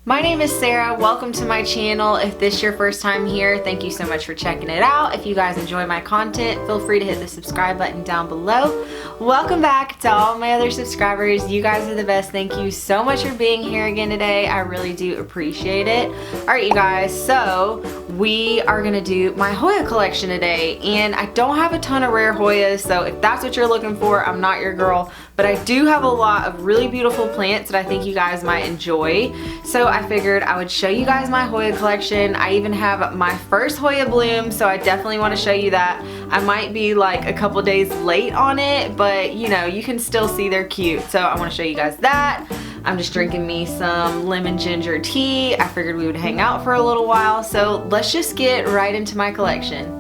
My name is Sarah. Welcome to my channel. If this is your first time here, thank you so much for checking it out. If you guys enjoy my content, feel free to hit the subscribe button down below. Welcome back to all my other subscribers. You guys are the best. Thank you so much for being here again today. I really do appreciate it. Alright you guys, so we are gonna do my Hoya collection today, and I don't have a ton of rare Hoyas, so if that's what you're looking for, I'm not your girl, but I do have a lot of really beautiful plants that I think you guys might enjoy. So I figured I would show you guys my Hoya collection. I even have my first Hoya bloom, so I definitely want to show you that. I might be like a couple days late on it, but you know, you can still see they're cute, so I want to show you guys that. I'm just drinking me some lemon ginger tea. I figured we would hang out for a little while, so let's just get right into my collection.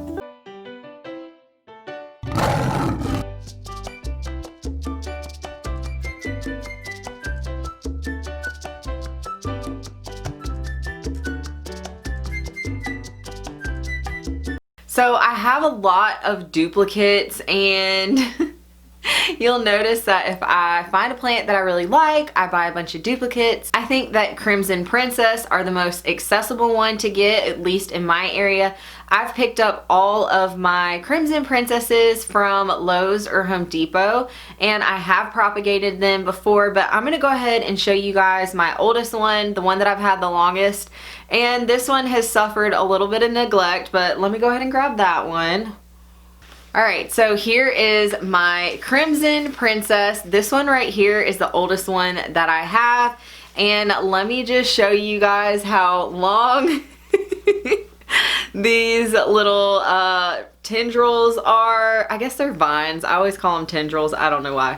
So I have a lot of duplicates, and you'll notice that if I find a plant that I really like, I buy a bunch of duplicates. I think that Crimson Princess are the most accessible one to get, at least in my area. I've picked up all of my Crimson Princesses from Lowe's or Home Depot, and I have propagated them before, but I'm gonna go ahead and show you guys my oldest one, the one that I've had the longest. And this one has suffered a little bit of neglect, but let me go ahead and grab that one. Alright, so here is my Crimson Princess. This one right here is the oldest one that I have. And let me just show you guys how long these little tendrils are. I guess they're vines. I always call them tendrils. I don't know why.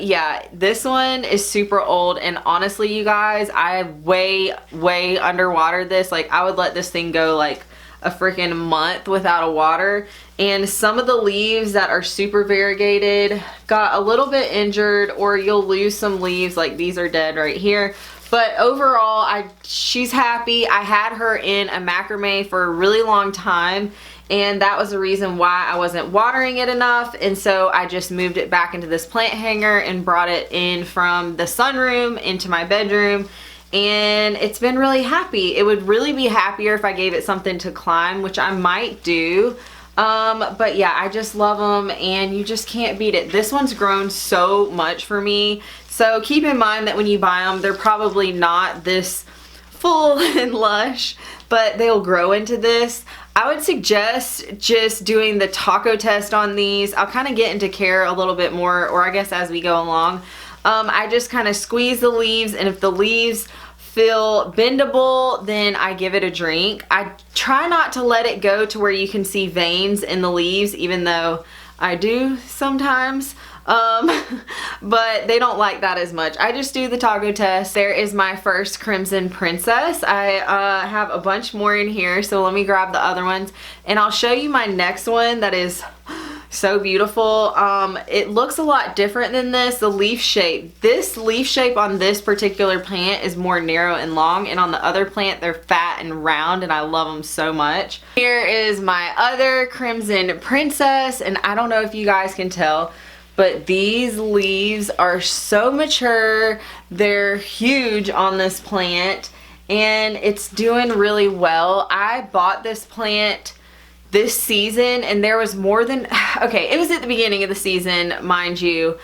Yeah, this one is super old, and honestly you guys, I way underwatered this. Like, I would let this thing go like a freaking month without a water, and some of the leaves that are super variegated got a little bit injured, or you'll lose some leaves. Like, these are dead right here. But overall, she's happy. I had her in a macrame for a really long time, and that was the reason why I wasn't watering it enough, and so I just moved it back into this plant hanger and brought it in from the sunroom into my bedroom, and it's been really happy. It would really be happier if I gave it something to climb, which I might do. But yeah, I just love them, and you just can't beat it. This one's grown so much for me, so keep in mind that when you buy them, they're probably not this full and lush, but they'll grow into this. I would suggest just doing the taco test on these. I'll kind of get into care a little bit more, or I guess as we go along. I just kind of squeeze the leaves, and if the leaves feel bendable, then I give it a drink. I try not to let it go to where you can see veins in the leaves, even though I do sometimes. But they don't like that as much. I just do the taco test. There is my first Crimson Princess. I have a bunch more in here, so let me grab the other ones, and I'll show you my next one that is so beautiful. It looks a lot different than this. The leaf shape. This leaf shape on this particular plant is more narrow and long, and on the other plant they're fat and round, and I love them so much. Here is my other Crimson Princess, and I don't know if you guys can tell, but these leaves are so mature. They're huge on this plant, and it's doing really well. I bought this plant this season, and there was more than, okay, it was at the beginning of the season, mind you,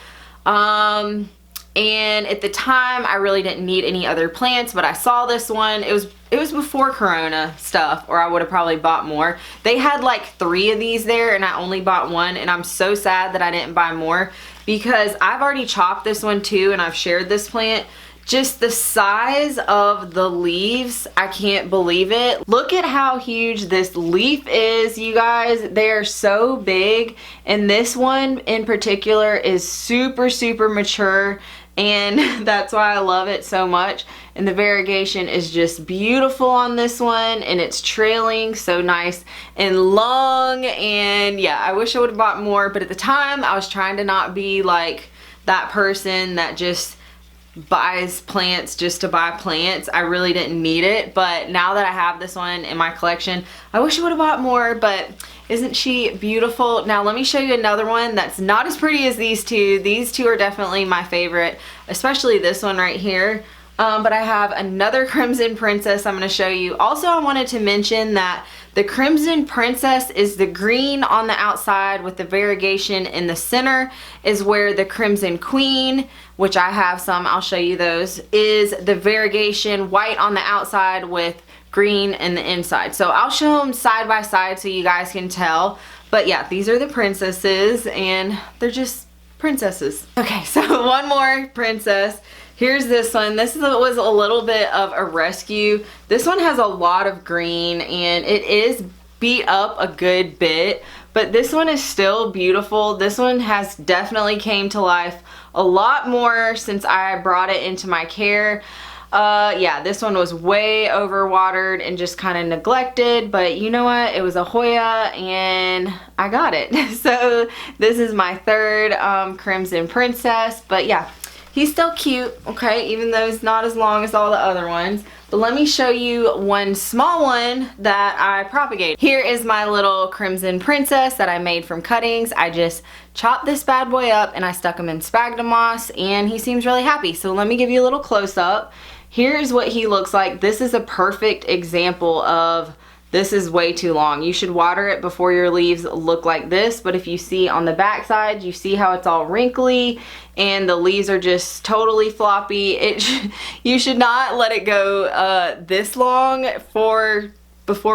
and at the time I really didn't need any other plants, but I saw this one. It was before Corona stuff, or I would have probably bought more. They had like 3 of these there, and I only bought 1, and I'm so sad that I didn't buy more, because I've already chopped this one too, and I've shared this plant. Just the size of the leaves, I can't believe it. Look at how huge this leaf is, you guys. They are so big, and this one in particular is super mature, and that's why I love it so much. And the variegation is just beautiful on this one, and it's trailing so nice and long. And yeah, I wish I would have bought more, but at the time I was trying to not be like that person that just buys plants just to buy plants. I really didn't need it, but now that I have this one in my collection, I wish I would have bought more, but isn't she beautiful? Now let me show you another one that's not as pretty as these two. These two are definitely my favorite, especially this one right here. But I have another Crimson Princess I'm going to show you. Also, I wanted to mention that the Crimson Princess is the green on the outside with the variegation in the center, is where the Crimson Queen, which I have some, I'll show you those, is the variegation white on the outside with green in the inside. So I'll show them side by side so you guys can tell. But yeah, these are the princesses and they're just princesses. Okay, so one more princess. Here's this one. This was a little bit of a rescue. This one has a lot of green and it is beat up a good bit, but this one is still beautiful. This one has definitely came to life a lot more since I brought it into my care. Yeah, this one was way overwatered and just kind of neglected, but you know what? It was a Hoya and I got it. So this is my third Crimson Princess, but yeah. He's still cute, okay, even though he's not as long as all the other ones. But let me show you one small one that I propagated. Here is my little Crimson Princess that I made from cuttings. I just chopped this bad boy up and I stuck him in sphagnum moss and he seems really happy. So let me give you a little close-up. Here's what he looks like. This is a perfect example of this is way too long. You should water it before your leaves look like this, but if you see on the back side, you see how it's all wrinkly and the leaves are just totally floppy. You should not let it go this long before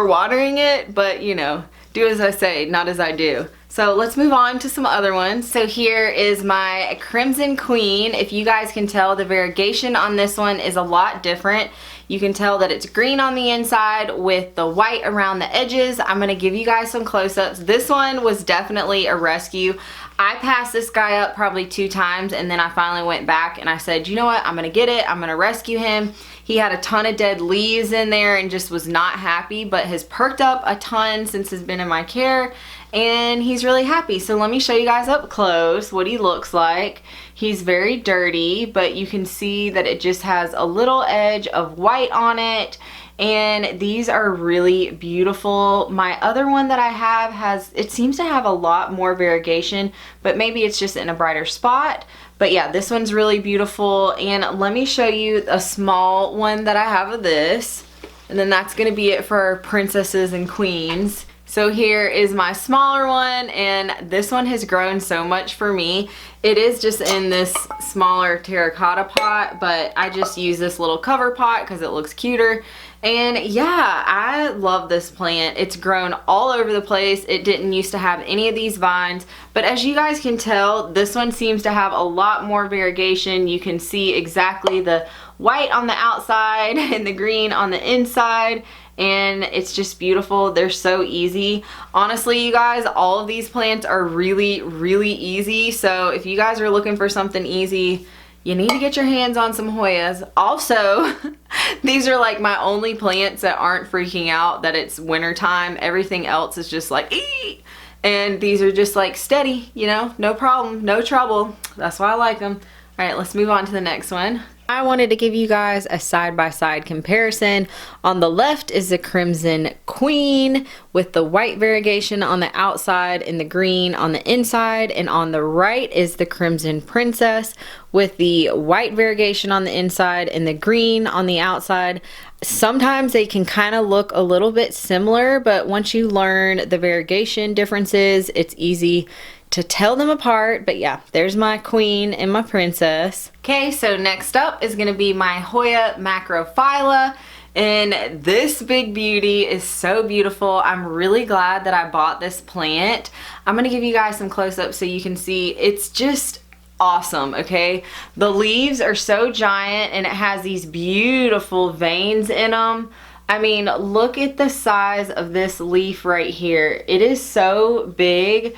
watering it, but you know, do as I say, not as I do. So let's move on to some other ones. So here is my Crimson Queen. If you guys can tell, the variegation on this one is a lot different. You can tell that it's green on the inside with the white around the edges. I'm gonna give you guys some close-ups. This one was definitely a rescue. I passed this guy up probably 2 times and then I finally went back and I said, you know what, I'm gonna get it, I'm gonna rescue him. He had a ton of dead leaves in there and just was not happy, but has perked up a ton since he's been in my care and he's really happy. So let me show you guys up close what he looks like. He's very dirty, but you can see that it just has a little edge of white on it. And these are really beautiful. My other one that I have it seems to have a lot more variegation, but maybe it's just in a brighter spot. But yeah, this one's really beautiful. And let me show you a small one that I have of this. And then that's gonna be it for princesses and queens. So here is my smaller one, and this one has grown so much for me. It is just in this smaller terracotta pot, but I just use this little cover pot because it looks cuter. And yeah, I love this plant. It's grown all over the place. It didn't used to have any of these vines, but as you guys can tell, this one seems to have a lot more variegation. You can see exactly the white on the outside and the green on the inside. And it's just beautiful. They're so easy. Honestly, you guys, all of these plants are really, really easy. So if you guys are looking for something easy, you need to get your hands on some Hoyas. Also, these are like my only plants that aren't freaking out that it's winter time. Everything else is just like, ee! And these are just like steady, you know, no problem, no trouble. That's why I like them. All right, let's move on to the next one. I wanted to give you guys a side-by-side comparison. On the left is the Crimson Queen with the white variegation on the outside and the green on the inside. And on the right is the Crimson Princess with the white variegation on the inside and the green on the outside. Sometimes they can kind of look a little bit similar, but once you learn the variegation differences, it's easy to tell them apart. But yeah, there's my queen and my princess. Okay, so next up is gonna be my Hoya macrophylla, and this big beauty is so beautiful. I'm really glad that I bought this plant. I'm gonna give you guys some close-ups so you can see. It's just awesome, okay? The leaves are so giant and it has these beautiful veins in them. I mean, look at the size of this leaf right here. It is so big.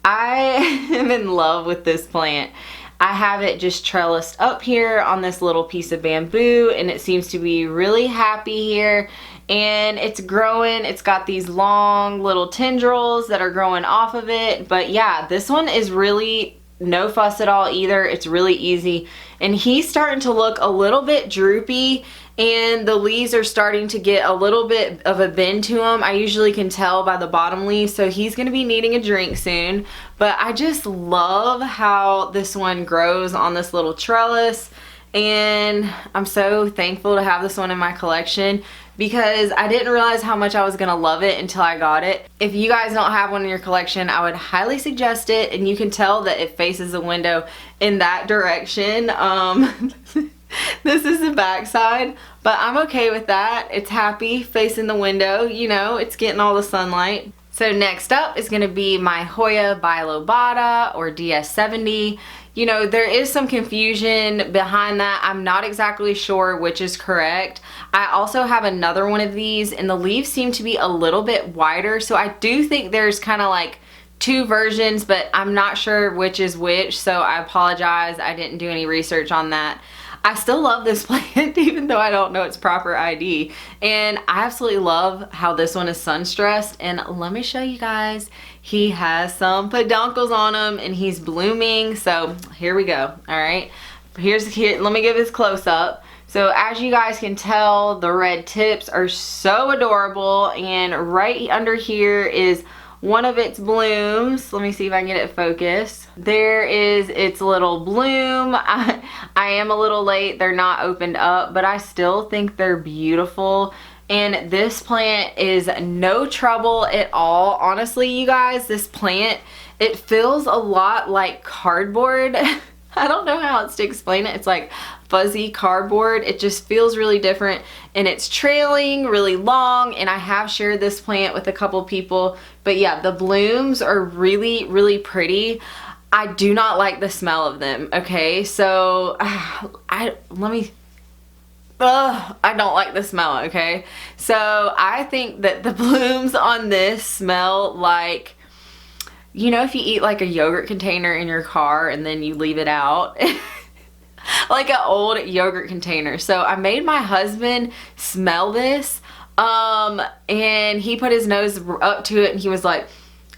I am in love with this plant. I have it just trellised up here on this little piece of bamboo and it seems to be really happy here. And it's growing. It's got these long little tendrils that are growing off of it. But yeah, this one is really no fuss at all either. It's really easy. And he's starting to look a little bit droopy and the leaves are starting to get a little bit of a bend to them. I usually can tell by the bottom leaves, so he's gonna be needing a drink soon. But I just love how this one grows on this little trellis. and I'm so thankful to have this one in my collection because I didn't realize how much I was gonna love it until I got it. If you guys don't have one in your collection, I would highly suggest it, and you can tell that it faces the window in that direction. This is the back side, but I'm okay with that. It's happy facing the window, you know, it's getting all the sunlight. So next up is gonna be my Hoya Bilobata or DS70. You know, there is some confusion behind that. I'm not exactly sure which is correct. I also have another one of these, and the leaves seem to be a little bit wider, so I do think there's kind of like two versions, but I'm not sure which is which, so I apologize. I didn't do any research on that. I still love this plant even though I don't know its proper ID, and I absolutely love how this one is sun stressed. And let me show you guys, he has some peduncles on him and he's blooming. So here we go. All right, here, let me give this close up. So as you guys can tell, the red tips are so adorable, and right under here is one of its blooms. Let me see if I can get it focused. There is its little bloom. I am a little late. They're not opened up, but I still think they're beautiful. And this plant is no trouble at all. Honestly, you guys, this plant, it feels a lot like cardboard. I don't know how else to explain it. It's like fuzzy cardboard. It just feels really different, and it's trailing really long, and I have shared this plant with a couple people, but yeah, the blooms are really, really pretty. I do not like the smell of them, okay? So I don't like the smell, okay? So I think that the blooms on this smell like, you know, if you eat like a yogurt container in your car and then you leave it out, like an old yogurt container. So I made my husband smell this, and he put his nose up to it and he was like,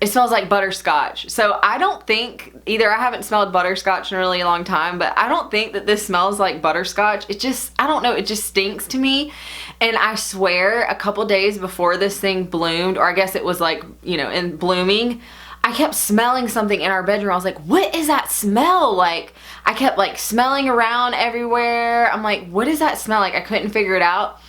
it smells like butterscotch. So I don't think, either I haven't smelled butterscotch in a really long time, but I don't think that this smells like butterscotch. It just, I don't know, it just stinks to me. And I swear a couple days before this thing bloomed, or I guess it was like, you know, in blooming, I kept smelling something in our bedroom. I was like, what is that smell? Like, I kept like smelling around everywhere. I'm like, what does that smell like? I couldn't figure it out.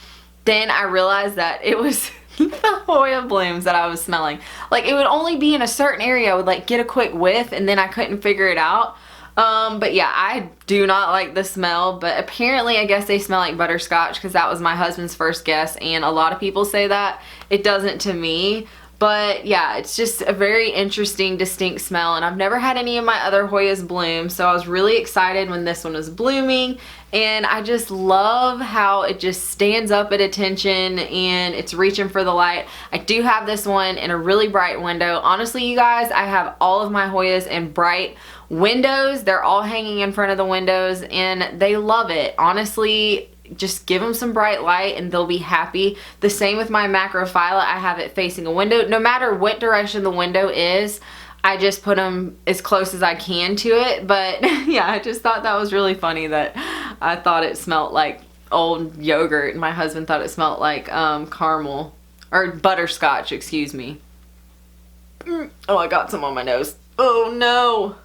Then I realized that it was the Hoya blooms that I was smelling. Like, it would only be in a certain area. I would like get a quick whiff and then I couldn't figure it out. But yeah, I do not like the smell, but apparently I guess they smell like butterscotch because that was my husband's first guess, and a lot of people say that. It doesn't to me. But yeah, it's just a very interesting, distinct smell, and I've never had any of my other Hoyas bloom, so I was really excited when this one was blooming, and I just love how it just stands up at attention and it's reaching for the light. I do have this one in a really bright window. Honestly, you guys, I have all of my Hoyas in bright windows. They're all hanging in front of the windows and they love it. Honestly, just give them some bright light and they'll be happy. The same with my macrophylla. I have it facing a window. No matter what direction the window is, I just put them as close as I can to it. But yeah, I just thought that was really funny that I thought it smelled like old yogurt and my husband thought it smelled like caramel or butterscotch, excuse me. Oh, I got some on my nose. Oh no.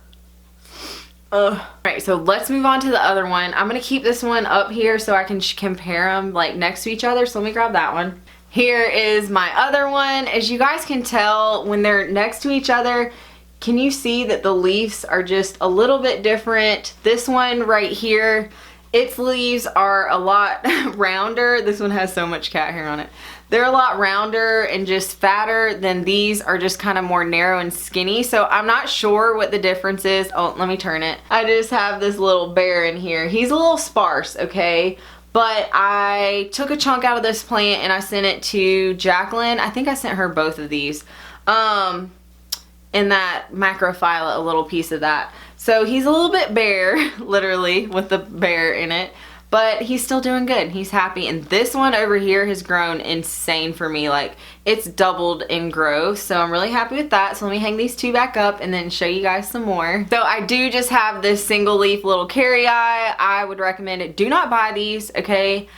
Alright, so let's move on to the other one. I'm going to keep this one up here so I can compare them like next to each other. So let me grab that one. Here is my other one. As you guys can tell, when they're next to each other, can you see that the leaves are just a little bit different? This one right here, its leaves are a lot rounder. This one has so much cat hair on it. They're a lot rounder and just fatter than these are just kind of more narrow and skinny. So I'm not sure what the difference is. Oh, let me turn it. I just have this little bear in here. He's a little sparse, okay? But I took a chunk out of this plant and I sent it to Jacqueline. I think I sent her both of these. In that macrophylla, a little piece of that. So he's a little bit bare, literally, with the bear in it. But he's still doing good. He's happy. And this one over here has grown insane for me. Like, it's doubled in growth. So I'm really happy with that. So let me hang these two back up and then show you guys some more. So I do just have this single leaf little carry eye. I would recommend it. Do not buy these, okay?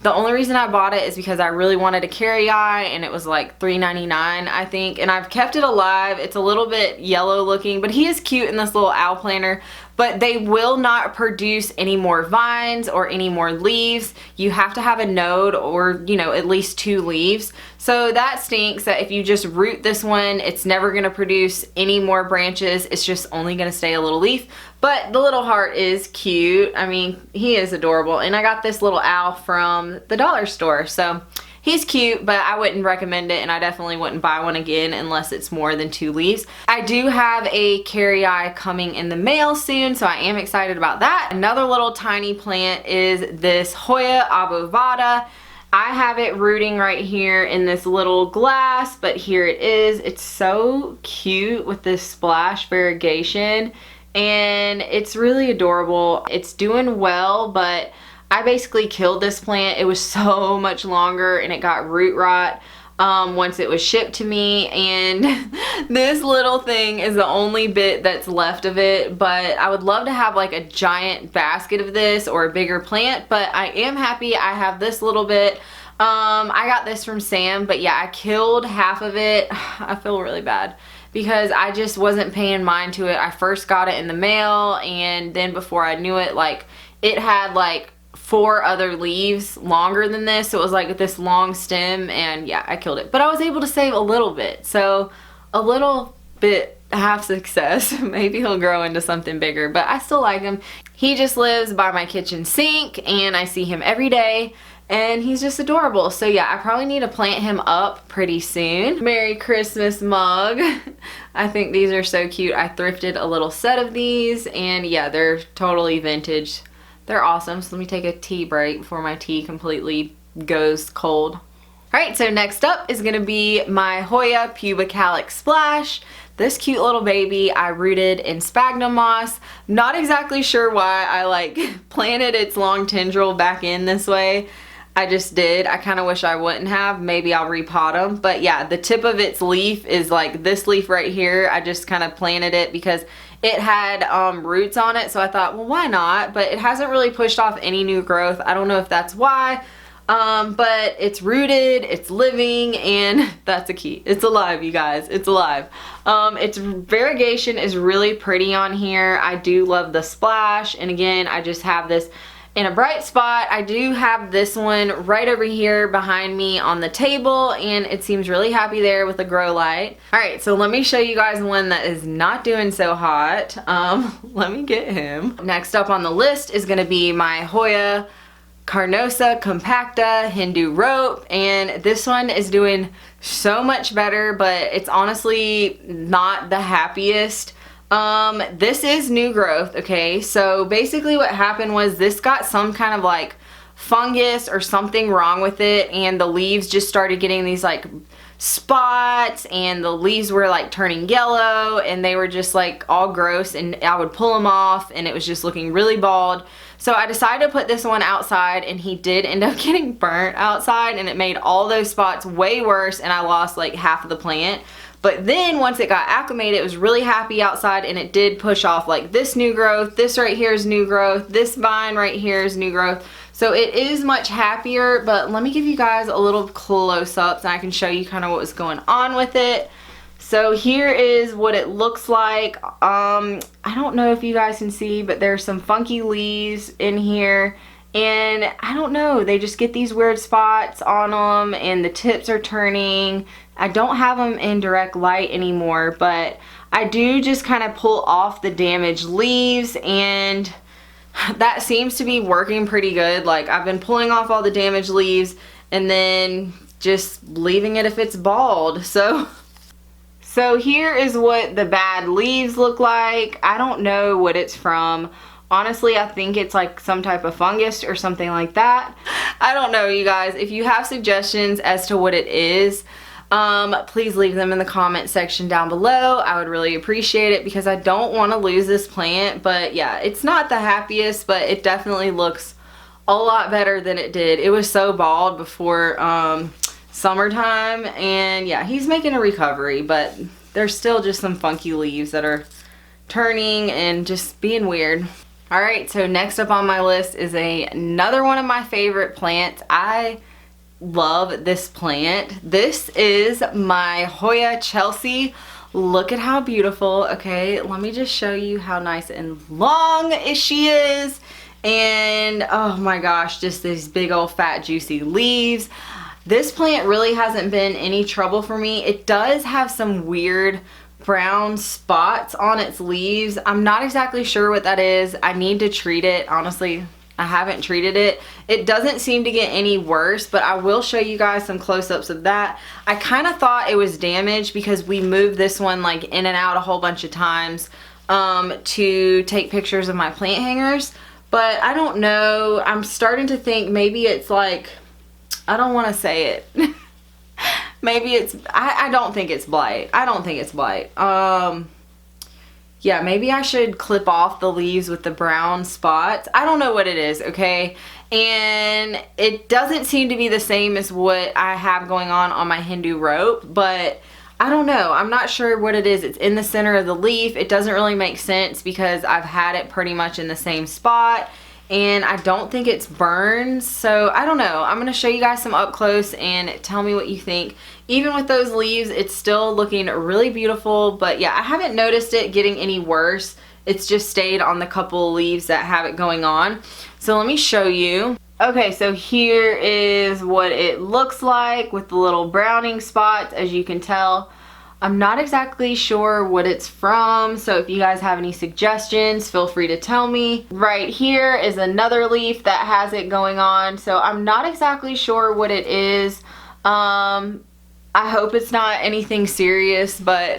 The only reason I bought it is because I really wanted a carry eye and it was like $3.99, I think. And I've kept it alive. It's a little bit yellow looking, but he is cute in this little owl planter. but they will not produce any more vines or any more leaves. You have to have a node or, you know, at least 2 leaves. So that stinks that if you just root this one, it's never gonna produce any more branches. It's just only gonna stay a little leaf. But the little heart is cute. I mean, he is adorable. And I got this little owl from the dollar store. So he's cute, but I wouldn't recommend it, and I definitely wouldn't buy one again unless it's more than 2 leaves. I do have a carry coming in the mail soon, so I am excited about that. Another little tiny plant is this Hoya obovata. I have it rooting right here in this little glass, but here it is. It's so cute with this splash variegation, and it's really adorable. It's doing well, but I basically killed this plant. It was so much longer and it got root rot once it was shipped to me, and this little thing is the only bit that's left of it. But I would love to have like a giant basket of this or a bigger plant, but I am happy I have this little bit. I got this from Sam, but yeah, I killed half of it. I feel really bad because I just wasn't paying mind to it. I first got it in the mail, and then before I knew it, like, it had like 4 other leaves longer than this, so it was like this long stem, and yeah, I killed it. But I was able to save a little bit, so a little bit half success. Maybe he'll grow into something bigger, but I still like him. He just lives by my kitchen sink, and I see him every day, and he's just adorable. So yeah, I probably need to plant him up pretty soon. Merry Christmas mug. I think these are so cute. I thrifted a little set of these, and yeah, they're totally vintage. They're awesome. So let me take a tea break before my tea completely goes cold. Alright, so next up is going to be my Hoya pubicalic splash. This cute little baby I rooted in sphagnum moss. Not exactly sure why I like planted its long tendril back in this way. I just did. I kind of wish I wouldn't have. Maybe I'll repot them. But yeah, the tip of its leaf is like this leaf right here. I just kind of planted it because it had roots on it, so I thought, well, why not? But it hasn't really pushed off any new growth. I don't know if that's why, but it's rooted, it's living, and that's a key. It's alive, you guys. It's alive. Its variegation is really pretty on here. I do love the splash, and again, I just have this in a bright spot. I do have this one right over here behind me on the table, and it seems really happy there with a grow light. Alright, so let me show you guys one that is not doing so hot. Let me get him. Next up on the list is going to be my Hoya Carnosa compacta Hindu rope, and this one is doing so much better, but it's honestly not the happiest. This is new growth, okay? So basically what happened was this got some kind of like fungus or something wrong with it, and the leaves just started getting these like spots, and the leaves were like turning yellow, and they were just like all gross, and I would pull them off and it was just looking really bald. So I decided to put this one outside, and he did end up getting burnt outside, and it made all those spots way worse, and I lost like half of the plant. But then once it got acclimated, it was really happy outside, and it did push off like this new growth. This right here is new growth. This vine right here is new growth. So it is much happier, but let me give you guys a little close-ups, and I can show you kind of what was going on with it. So here is what it looks like. I don't know if you guys can see, but there's some funky leaves in here. And I don't know, they just get these weird spots on them, and the tips are turning. I don't have them in direct light anymore, but I do just kind of pull off the damaged leaves, and that seems to be working pretty good. Like, I've been pulling off all the damaged leaves and then just leaving it if it's bald. So here is what the bad leaves look like. I don't know what it's from. Honestly, I think it's like some type of fungus or something like that. I don't know, you guys. If you have suggestions as to what it is, please leave them in the comment section down below. I would really appreciate it because I don't want to lose this plant. But yeah, it's not the happiest, but it definitely looks a lot better than it did. It was so bald before summertime, and yeah, he's making a recovery, but there's still just some funky leaves that are turning and just being weird. Alright, so next up on my list is another one of my favorite plants. I love this plant. This is my Hoya Chelsea Look at how beautiful. Okay, let me just show you how nice and long she is. And oh my gosh, just these big old fat juicy leaves. This plant really hasn't been any trouble for me. It does have some weird brown spots on its leaves. I'm not exactly sure what that is. I need to treat it. Honestly, I haven't treated it. It doesn't seem to get any worse, but I will show you guys some close-ups of that. I kind of thought it was damaged because we moved this one like in and out a whole bunch of times to take pictures of my plant hangers. But I don't know. I'm starting to think maybe it's like, I don't want to say it. Maybe it's, I don't think it's blight. I don't think it's blight. Yeah, maybe I should clip off the leaves with the brown spots. I don't know what it is, okay? And it doesn't seem to be the same as what I have going on my Hindu rope, but I don't know. I'm not sure what it is. It's in the center of the leaf. It doesn't really make sense because I've had it pretty much in the same spot. And I don't think it's burned, so I don't know. I'm going to show you guys some up close and tell me what you think. Even with those leaves, it's still looking really beautiful, but yeah, I haven't noticed it getting any worse. It's just stayed on the couple leaves that have it going on. So let me show you. Okay, so here is what it looks like with the little browning spots, as you can tell. I'm not exactly sure what it's from, so if you guys have any suggestions, feel free to tell me. Right here is another leaf that has it going on, so I'm not exactly sure what it is. I hope it's not anything serious, but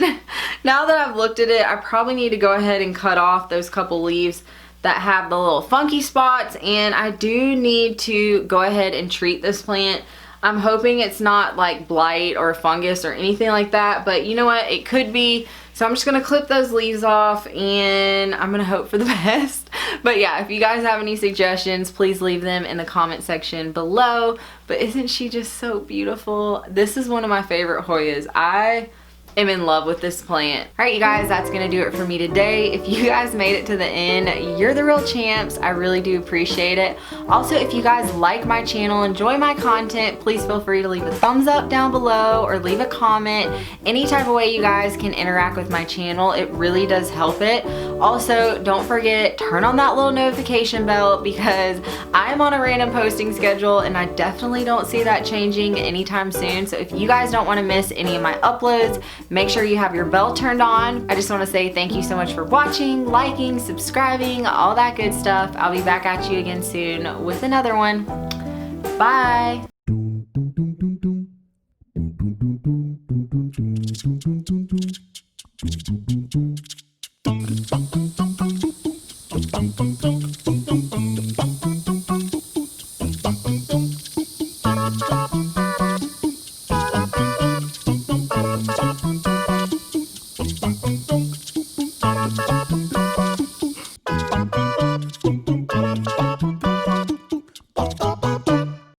now that I've looked at it, I probably need to go ahead and cut off those couple leaves that have the little funky spots, and I do need to go ahead and treat this plant. I'm hoping it's not like blight or fungus or anything like that, but you know what, it could be. So I'm just gonna clip those leaves off and I'm gonna hope for the best. But yeah, if you guys have any suggestions, please leave them in the comment section below. But isn't she just so beautiful? This is one of my favorite Hoyas. I am in love with this plant. All right, you guys, that's gonna do it for me today. If you guys made it to the end, you're the real champs. I really do appreciate it. Also, if you guys like my channel, enjoy my content, please feel free to leave a thumbs up down below or leave a comment. Any type of way you guys can interact with my channel, it really does help it. Also, don't forget, turn on that little notification bell because I am on a random posting schedule and I definitely don't see that changing anytime soon. So if you guys don't want to miss any of my uploads, make sure you have your bell turned on. I just want to say thank you so much for watching, liking, subscribing, all that good stuff. I'll be back at you again soon with another one. Bye.